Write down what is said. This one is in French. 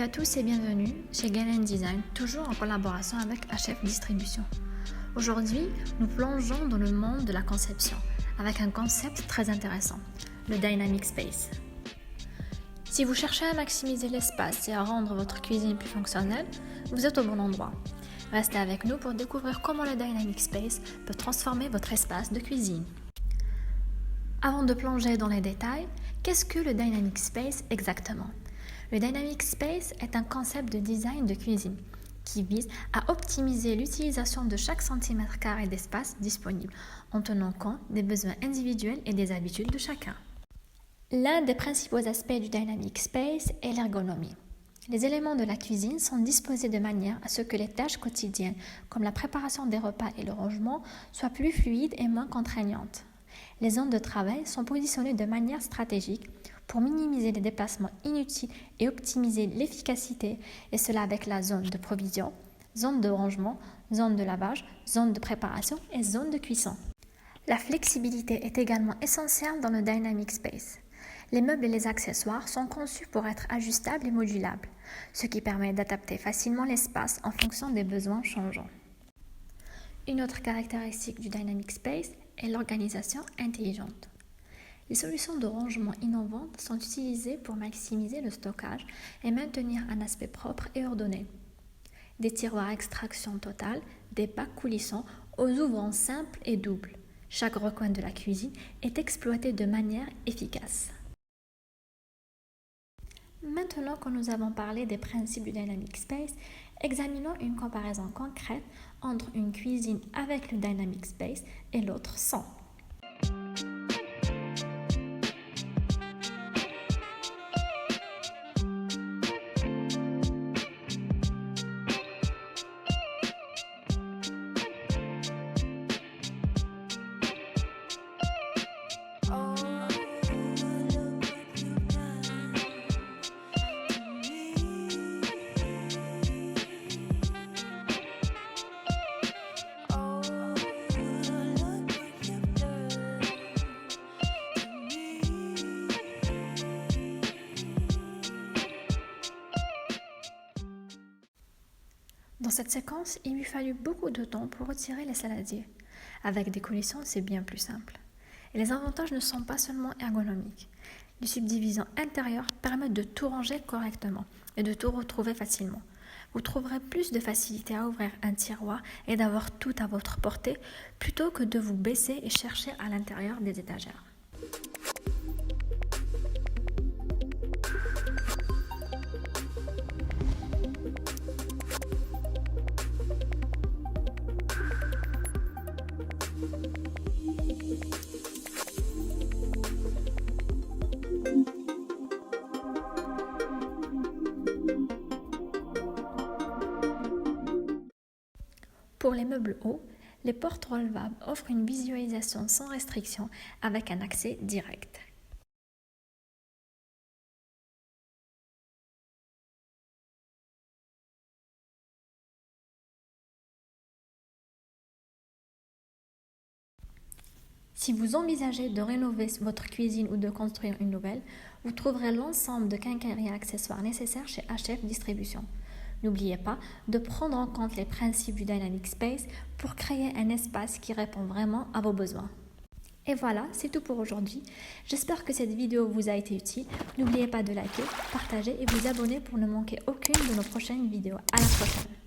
à tous et bienvenue chez Galen Design, toujours en collaboration avec HF Distribution. Aujourd'hui, nous plongeons dans le monde de la conception avec un concept très intéressant, le Dynamic Space. Si vous cherchez à maximiser l'espace et à rendre votre cuisine plus fonctionnelle, vous êtes au bon endroit. Restez avec nous pour découvrir comment le Dynamic Space peut transformer votre espace de cuisine. Avant de plonger dans les détails, qu'est-ce que le Dynamic Space exactement ? Le Dynamic Space est un concept de design de cuisine qui vise à optimiser l'utilisation de chaque centimètre carré d'espace disponible en tenant compte des besoins individuels et des habitudes de chacun. L'un des principaux aspects du Dynamic Space est l'ergonomie. Les éléments de la cuisine sont disposés de manière à ce que les tâches quotidiennes, comme la préparation des repas et le rangement, soient plus fluides et moins contraignantes. Les zones de travail sont positionnées de manière stratégique pour minimiser les déplacements inutiles et optimiser l'efficacité, et cela avec la zone de provision, zone de rangement, zone de lavage, zone de préparation et zone de cuisson. La flexibilité est également essentielle dans le Dynamic Space. Les meubles et les accessoires sont conçus pour être ajustables et modulables, ce qui permet d'adapter facilement l'espace en fonction des besoins changeants. Une autre caractéristique du Dynamic Space est l'organisation intelligente. Les solutions de rangement innovantes sont utilisées pour maximiser le stockage et maintenir un aspect propre et ordonné. Des tiroirs à extraction totale, des bacs coulissants aux ouvrants simples et doubles. Chaque recoin de la cuisine est exploité de manière efficace. Maintenant que nous avons parlé des principes du Dynamic Space, examinons une comparaison concrète entre une cuisine avec le Dynamic Space et l'autre sans. Dans cette séquence, il lui fallut beaucoup de temps pour retirer les saladiers. Avec des coulissants, c'est bien plus simple. Et les avantages ne sont pas seulement ergonomiques. Les subdivisions intérieures permettent de tout ranger correctement et de tout retrouver facilement. Vous trouverez plus de facilité à ouvrir un tiroir et d'avoir tout à votre portée plutôt que de vous baisser et chercher à l'intérieur des étagères. Pour les meubles hauts, les portes relevables offrent une visualisation sans restriction avec un accès direct. Si vous envisagez de rénover votre cuisine ou de construire une nouvelle, vous trouverez l'ensemble de quincailleries et accessoires nécessaires chez HF Distribution. N'oubliez pas de prendre en compte les principes du Dynamic Space pour créer un espace qui répond vraiment à vos besoins. Et voilà, c'est tout pour aujourd'hui. J'espère que cette vidéo vous a été utile. N'oubliez pas de liker, partager et vous abonner pour ne manquer aucune de nos prochaines vidéos. À la prochaine!